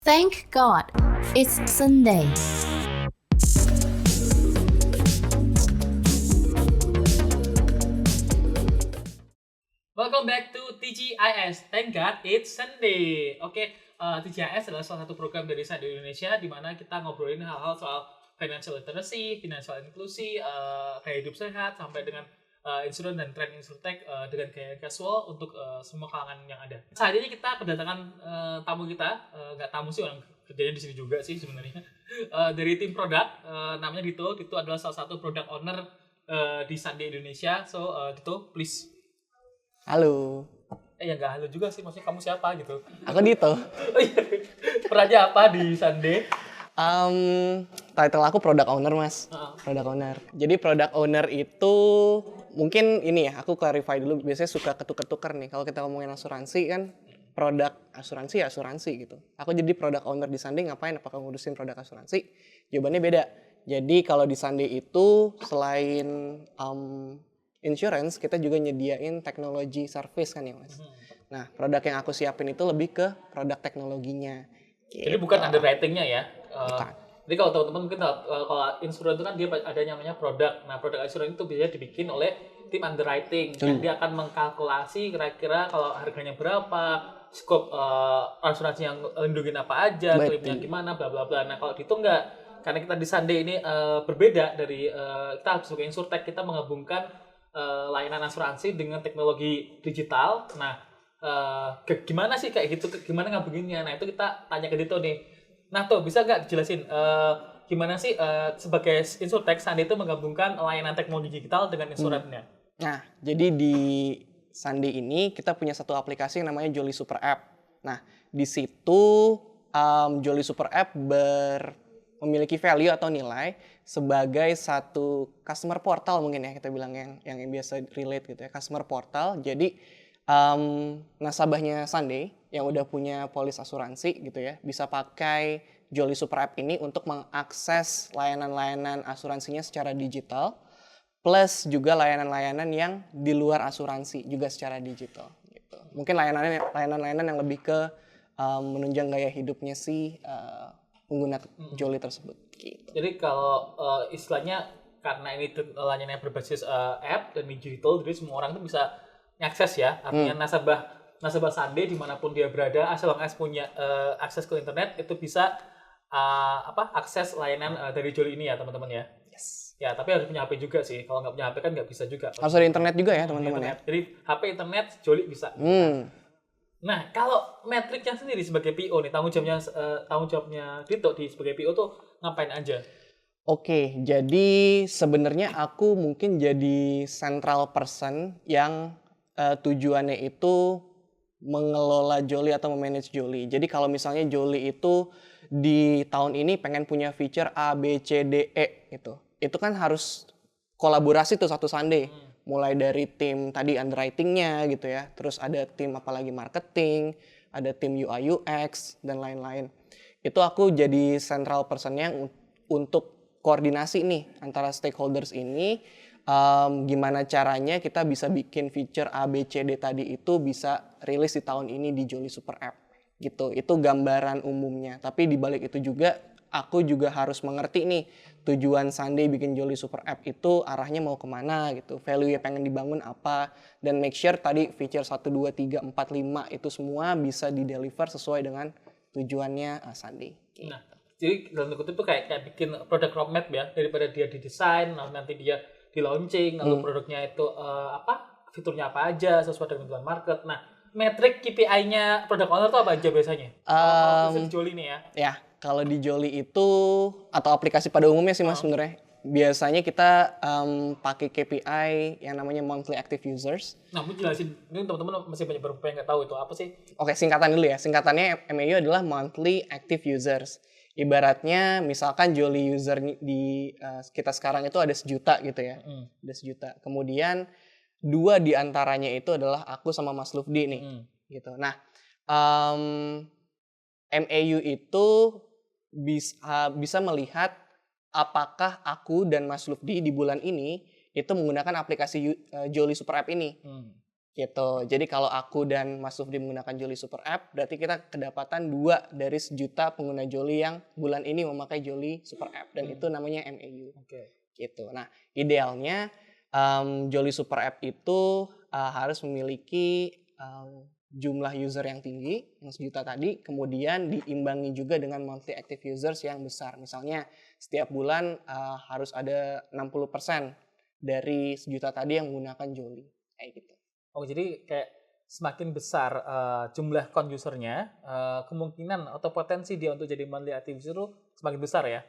Thank God, it's Sunday. Welcome back to TGIS. Thank God it's Sunday. Oke, TGIS adalah salah satu program dari Sunday Indonesia di mana kita ngobrolin hal-hal soal financial literacy, financial inclusion, gaya hidup sehat, sampai dengan insurance dan trend insurtech dengan gaya casual untuk semua kalangan yang ada. Saat ini kita kedatangan tamu kita, nggak tamu sih, orang kerjanya di sini juga sih sebenarnya. Dari tim produk, namanya Dito. Dito adalah salah satu product owner di Sunday Indonesia. So, Dito, please. Halo, Ya nggak halo juga sih, maksudnya kamu siapa gitu. aku Dito. Oh iya, perannya apa di Sunday? Title aku product owner, Mas. Product owner. Jadi product owner itu mungkin ini ya, aku clarify dulu. Biasanya suka ketukar-tukar nih. Kalau kita ngomongin asuransi kan, produk asuransi ya asuransi gitu. Aku jadi product owner di Sunday, ngapain? Apakah ngurusin produk asuransi? Jawabannya beda. Jadi kalau di Sunday itu selain insurance, kita juga nyediain teknologi service kan ya, Mas. Nah, produk yang aku siapin itu lebih ke produk teknologinya. Jadi bukan underwriting-nya ya? Bukan. Jadi kalau teman-teman mungkin tahu, kalau insurance itu kan dia ada namanya produk. Nah, produk insurance itu biasanya dibikin oleh tim underwriting. Dan dia akan mengkalkulasi kira-kira kalau harganya berapa, skop asuransi yang lindungin apa aja, klaimnya gimana, bla bla bla. Nah, kalau itu enggak. Karena kita di Sunday ini berbeda dari kita sebagai insurtech, kita menggabungkan layanan asuransi dengan teknologi digital. Nah, gimana sih kayak gitu? Gimana ngabunginnya? Nah, itu kita tanya ke Dito nih. Nah, tuh bisa nggak dijelasin gimana sih sebagai insurtech Sunday itu menggabungkan layanan teknologi digital dengan insuransinya? Nah, jadi di Sunday ini kita punya satu aplikasi yang namanya Jolly Super App. Nah, di situ Jolly Super App memiliki value atau nilai sebagai satu customer portal mungkin ya, kita bilang yang biasa relate gitu ya, customer portal. Jadi nasabahnya Sunday yang udah punya polis asuransi gitu ya, bisa pakai Jolly Super App ini untuk mengakses layanan-layanan asuransinya secara digital, plus juga layanan-layanan yang di luar asuransi juga secara digital gitu. Mungkin layanan-layanan yang lebih ke menunjang gaya hidupnya si pengguna Jolly tersebut gitu. Jadi kalau istilahnya karena ini layanan yang berbasis app dan digital, jadi semua orang tuh bisa akses ya. Artinya nasabah Sunday dimanapun dia berada, as long as punya akses ke internet, itu bisa akses layanan dari Jolly ini ya teman-teman ya. Yes. Ya, tapi harus punya HP juga sih. Kalau nggak punya HP kan nggak bisa juga. Harus ada internet juga ya teman-teman ya. Jadi HP, internet, Jolly bisa. Nah, kalau metriknya sendiri sebagai PO nih, tanggung jawabnya Dito sebagai PO tuh ngapain aja? Oke, jadi sebenarnya aku mungkin jadi central person yang tujuannya itu mengelola Jolly atau memanage Jolly. Jadi kalau misalnya Jolly itu di tahun ini pengen punya feature A, B, C, D, E gitu. Itu kan harus kolaborasi tuh satu Sunday. Mulai dari tim tadi underwriting-nya gitu ya. Terus ada tim apalagi marketing, ada tim UI UX dan lain-lain. Itu aku jadi central person-nya untuk koordinasi nih antara stakeholders ini. Gimana caranya kita bisa bikin feature A, B, C, D tadi itu bisa rilis di tahun ini di Jolly Super App gitu. Itu gambaran umumnya. Tapi di balik itu juga aku juga harus mengerti nih tujuan Sunday bikin Jolly Super App itu arahnya mau kemana gitu. Value yang pengen dibangun apa. Dan make sure tadi feature 1, 2, 3, 4, 5 itu semua bisa di-deliver sesuai dengan tujuannya Sunday. Gitu. Nah, jadi dalam kutip itu kayak bikin product roadmap ya. Daripada dia didesain, nanti dia di launching, lalu produknya itu fiturnya apa aja sesuai dengan kebutuhan market. Nah, metrik KPI-nya product owner itu apa aja biasanya? Kalau di Jolly nih ya. Ya, kalau di Jolly itu atau aplikasi pada umumnya sih Mas sebenarnya. Biasanya kita pakai KPI yang namanya monthly active users. Nah, mau jelasin, ini teman-teman masih banyak yang nggak tahu itu apa sih? Oke, singkatan dulu ya. Singkatannya MAU adalah monthly active users. Ibaratnya misalkan Jolly user di kita sekarang itu ada 1 juta gitu ya. Ada 1 juta. Kemudian 2 di antaranya itu adalah aku sama Mas Lufdi nih. Gitu. Nah, MAU itu bisa melihat apakah aku dan Mas Lufdi di bulan ini itu menggunakan aplikasi Jolly Super App ini. gitu. Jadi kalau aku dan Mas Sufdi menggunakan Jolly Super App, berarti kita kedapatan 2 dari 1 juta pengguna Jolly yang bulan ini memakai Jolly Super App, dan itu namanya MAU. Oke. Gitu. Nah, idealnya Jolly Super App itu harus memiliki jumlah user yang tinggi, yang 1 juta tadi, kemudian diimbangi juga dengan monthly active users yang besar. Misalnya setiap bulan harus ada 60% dari 1 juta tadi yang menggunakan Jolly, kayak gitu. Oh, jadi kayak semakin besar jumlah usernya, kemungkinan atau potensi dia untuk jadi monthly active user itu semakin besar ya?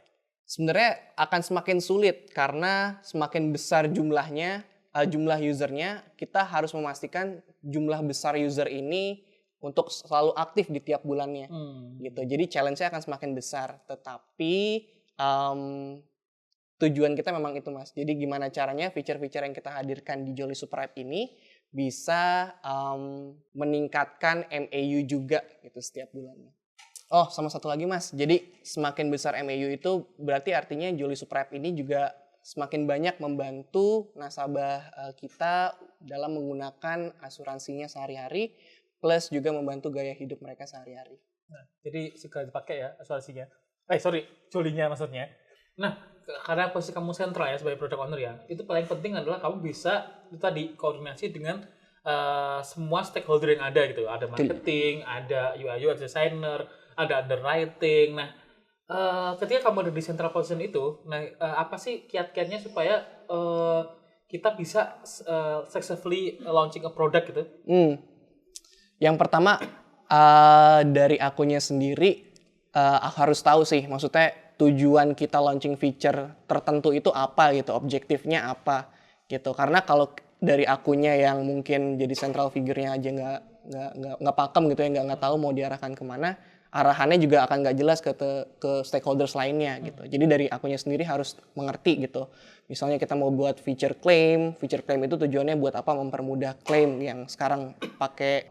Sebenarnya akan semakin sulit karena semakin besar jumlahnya, jumlah usernya, kita harus memastikan jumlah besar user ini untuk selalu aktif di tiap bulannya. Gitu. Jadi challenge-nya akan semakin besar. Tetapi tujuan kita memang itu, Mas. Jadi gimana caranya feature-feature yang kita hadirkan di Jolly Super App ini bisa meningkatkan MAU juga gitu setiap bulannya. Oh, sama satu lagi, Mas. Jadi semakin besar MAU itu berarti artinya Jolly Super App ini juga semakin banyak membantu nasabah kita dalam menggunakan asuransinya sehari-hari, plus juga membantu gaya hidup mereka sehari-hari. Nah, jadi segala dipakai ya asuransinya. Jolly-nya maksudnya. Nah, karena posisi kamu sentral ya sebagai product owner ya, itu paling penting adalah kamu bisa itu tadi koordinasi dengan semua stakeholder yang ada gitu. Ada marketing, ada UI UX designer, ada underwriting. Nah, ketika kamu ada di central position itu, nah apa sih kiat-kiatnya supaya kita bisa successfully launching a product gitu? Yang pertama dari akunya sendiri, aku harus tahu sih, maksudnya tujuan kita launching feature tertentu itu apa gitu, objektifnya apa gitu. Karena kalau dari akunya yang mungkin jadi central figure-nya aja nggak pakem gitu ya, nggak tahu mau diarahkan kemana, arahannya juga akan nggak jelas ke stakeholders lainnya gitu. Jadi dari akunya sendiri harus mengerti gitu. Misalnya kita mau buat feature claim itu tujuannya buat apa? Mempermudah claim yang sekarang pakai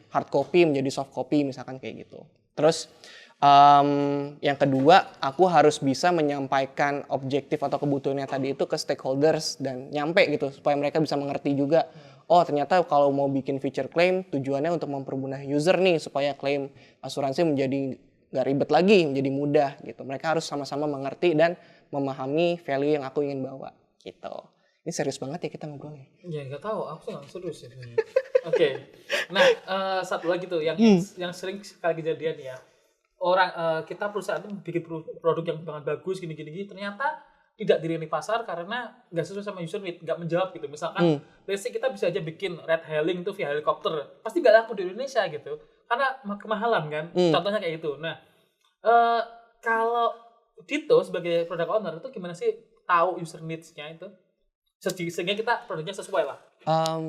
hard copy menjadi soft copy misalkan kayak gitu. Terus yang kedua, aku harus bisa menyampaikan objektif atau kebutuhannya tadi itu ke stakeholders dan nyampe gitu supaya mereka bisa mengerti juga. Oh, ternyata kalau mau bikin feature claim tujuannya untuk mempermudah user nih supaya claim asuransi menjadi nggak ribet lagi, menjadi mudah gitu. Mereka harus sama-sama mengerti dan memahami value yang aku ingin bawa gitu. Ini serius banget ya kita ngobrolnya. Ya nggak tahu, aku nggak serius ya. Oke. Nah, satu lagi tuh yang sering sekali kejadian ya. Kita perusahaan bikin produk yang sangat bagus gini ternyata tidak dirilis pasar karena nggak sesuai sama user need, nggak menjawab gitu. Misalkan let's say kita bisa aja bikin red hailing tuh via helikopter, pasti nggak laku di Indonesia gitu karena kemahalan kan. Contohnya kayak gitu. Nah, kalau Dito sebagai product owner itu gimana sih tahu user needs-nya itu sehingga kita produknya sesuai lah?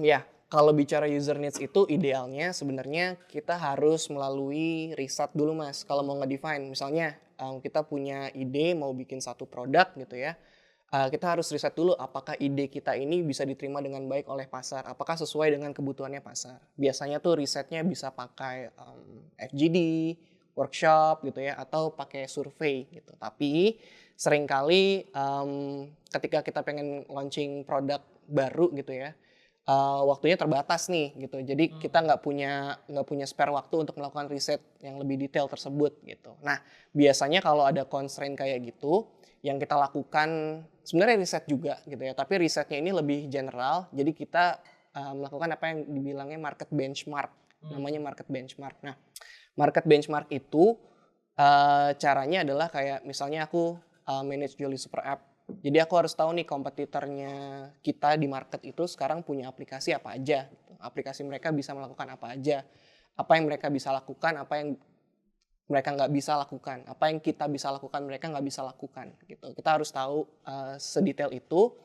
Ya, kalau bicara user needs itu idealnya sebenarnya kita harus melalui riset dulu, Mas. Kalau mau nge-define, misalnya kita punya ide mau bikin satu produk gitu ya, kita harus riset dulu apakah ide kita ini bisa diterima dengan baik oleh pasar, apakah sesuai dengan kebutuhannya pasar. Biasanya tuh risetnya bisa pakai FGD, workshop gitu ya, atau pakai survei gitu. Tapi seringkali ketika kita pengen launching produk baru gitu ya, waktunya terbatas nih gitu. Jadi kita nggak punya spare waktu untuk melakukan riset yang lebih detail tersebut gitu. Nah, biasanya kalau ada constraint kayak gitu, yang kita lakukan sebenarnya riset juga gitu ya. Tapi risetnya ini lebih general. Jadi kita melakukan apa yang dibilangnya market benchmark. Namanya market benchmark. Nah, market benchmark itu caranya adalah kayak misalnya aku manage Jolly Super App. Jadi aku harus tahu nih kompetitornya kita di market itu sekarang punya aplikasi apa aja. Gitu. Aplikasi mereka bisa melakukan apa aja. Apa yang mereka bisa lakukan, apa yang mereka nggak bisa lakukan. Apa yang kita bisa lakukan, mereka nggak bisa lakukan. Gitu. Kita harus tahu sedetail itu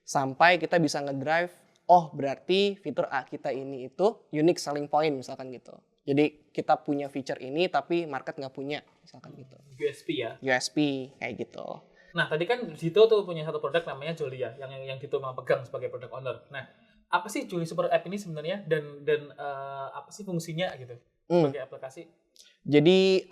sampai kita bisa ngedrive, oh berarti fitur A kita ini itu unique selling point misalkan gitu. Jadi kita punya feature ini tapi market nggak punya misalkan gitu. USP ya? USP kayak gitu. Nah, tadi kan Dito tuh punya satu produk namanya Jolly ya, yang Dito mau pegang sebagai product owner. Nah, apa sih Jolly Super App ini sebenarnya dan apa sih fungsinya gitu sebagai aplikasi? Jadi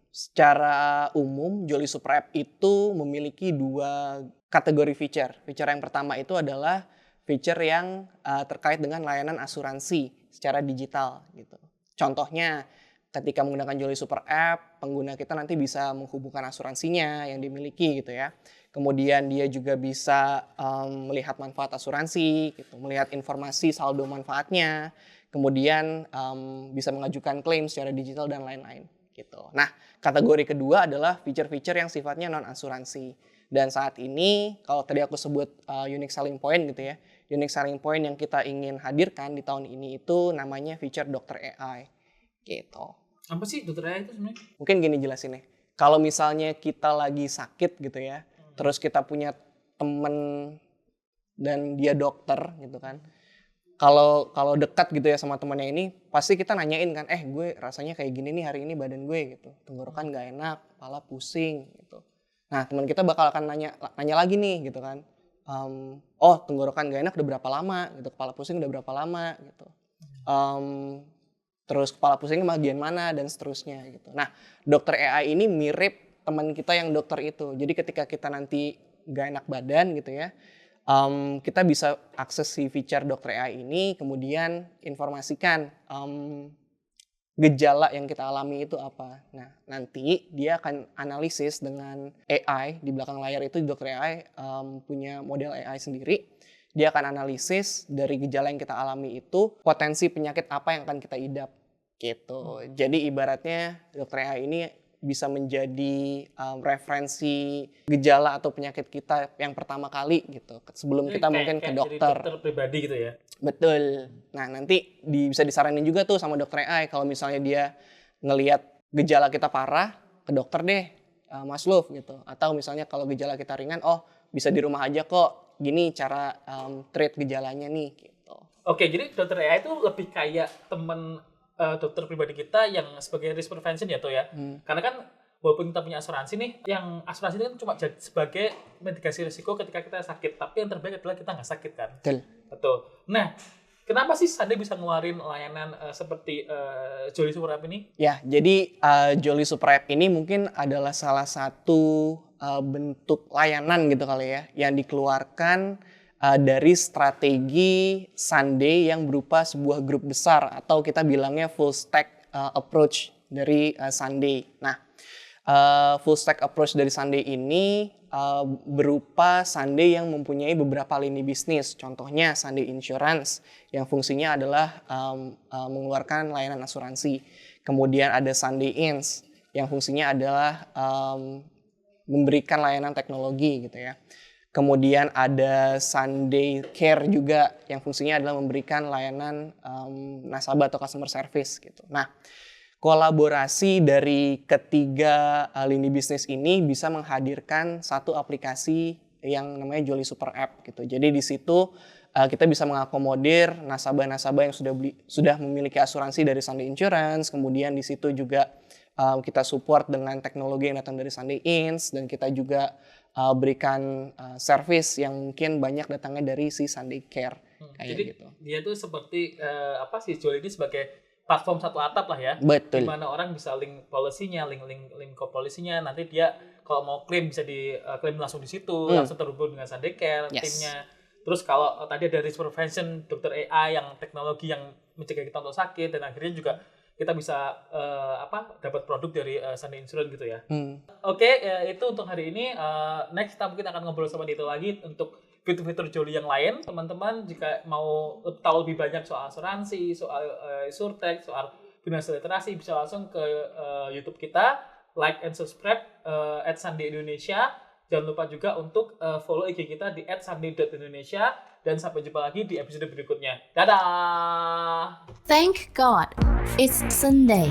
secara umum Jolly Super App itu memiliki 2 kategori feature. Feature yang pertama itu adalah feature yang terkait dengan layanan asuransi secara digital gitu. Contohnya, ketika menggunakan Jolly Super App, pengguna kita nanti bisa menghubungkan asuransinya yang dimiliki gitu ya. Kemudian dia juga bisa melihat manfaat asuransi, gitu, melihat informasi saldo manfaatnya, kemudian bisa mengajukan klaim secara digital dan lain-lain gitu. Nah, kategori kedua adalah feature-feature yang sifatnya non asuransi. Dan saat ini kalau tadi aku sebut unique selling point gitu ya, unique selling point yang kita ingin hadirkan di tahun ini itu namanya feature Dokter AI gitu. Apa sih Dokter AI itu sebenarnya? Mungkin gini jelasinnya. Kalau misalnya kita lagi sakit gitu ya, terus kita punya temen dan dia dokter gitu kan. Kalau dekat gitu ya sama temannya ini, pasti kita nanyain kan, gue rasanya kayak gini nih hari ini badan gue gitu. Tenggorokan gak enak, kepala pusing gitu. Nah, teman kita bakal akan nanya lagi nih gitu kan. Tenggorokan gak enak udah berapa lama gitu, kepala pusing udah berapa lama gitu. Terus kepala pusingnya bagian mana dan seterusnya gitu. Nah, Dokter AI ini mirip teman kita yang dokter itu. Jadi ketika kita nanti gak enak badan gitu ya, kita bisa akses si feature Dokter AI ini, kemudian informasikan gejala yang kita alami itu apa. Nah, nanti dia akan analisis dengan AI di belakang layar itu. Dokter AI punya model AI sendiri. Dia akan analisis dari gejala yang kita alami itu, potensi penyakit apa yang akan kita idap gitu. Jadi ibaratnya Dokter AI ini bisa menjadi referensi gejala atau penyakit kita yang pertama kali gitu. Sebelum kita mungkin ke dokter. Jadi dokter pribadi gitu ya? Betul. Nah, nanti bisa disaranin juga tuh sama Dokter AI kalau misalnya dia ngelihat gejala kita parah, ke dokter deh, Mas Luf gitu. Atau misalnya kalau gejala kita ringan, bisa di rumah aja kok. Gini cara treat gejalanya nih gitu. Oke, jadi Dokter AI itu lebih kayak temen dokter pribadi kita yang sebagai risk prevention ya tuh ya. Karena kan walaupun kita punya asuransi nih, yang asuransi itu kan cuma jadi sebagai mitigasi risiko ketika kita sakit, tapi yang terbaik adalah kita nggak sakit kan. Betul. Nah, kenapa sih Sunday bisa ngeluarin layanan seperti Jolly Super App ini? Ya, jadi Jolly Super App ini mungkin adalah salah satu bentuk layanan gitu kali ya, yang dikeluarkan dari strategi Sunday yang berupa sebuah grup besar atau kita bilangnya full stack approach dari Sunday. Nah, full stack approach dari Sunday ini berupa Sunday yang mempunyai beberapa lini bisnis. Contohnya Sunday Insurance yang fungsinya adalah mengeluarkan layanan asuransi. Kemudian ada Sunday Ins yang fungsinya adalah memberikan layanan teknologi gitu ya. Kemudian ada Sunday Care juga yang fungsinya adalah memberikan layanan nasabah atau customer service gitu. Nah, kolaborasi dari ketiga lini bisnis ini bisa menghadirkan satu aplikasi yang namanya Jolly Super App gitu. Jadi di situ kita bisa mengakomodir nasabah-nasabah yang sudah memiliki asuransi dari Sunday Insurance. Kemudian di situ juga kita support dengan teknologi yang datang dari Sunday Ins, dan kita juga berikan service yang mungkin banyak datangnya dari si Sunday Care. Jadi gitu. Dia tuh seperti Jolly ini sebagai platform satu atap lah ya. Betul. Di mana orang bisa link polisinya, link ke polisinya. Nanti dia kalau mau klaim bisa klaim langsung di situ, langsung terhubung dengan Sunday Care timnya. Terus kalau tadi ada risk prevention, Dokter AI yang teknologi yang mencegah kita untuk sakit, dan akhirnya juga kita bisa dapat produk dari Sunday Insurance gitu ya. Oke, itu untuk hari ini. Next kita mungkin akan ngobrol sama Dito lagi untuk fitur-fitur Jolly yang lain. Teman-teman jika mau tahu lebih banyak soal asuransi, soal insurtech, soal financial literasi, bisa langsung ke YouTube kita, like and subscribe @sunday-indonesia. Jangan lupa juga untuk follow IG kita di @sunday.indonesia, dan sampai jumpa lagi di episode berikutnya. Dadah! Thank God it's Sunday.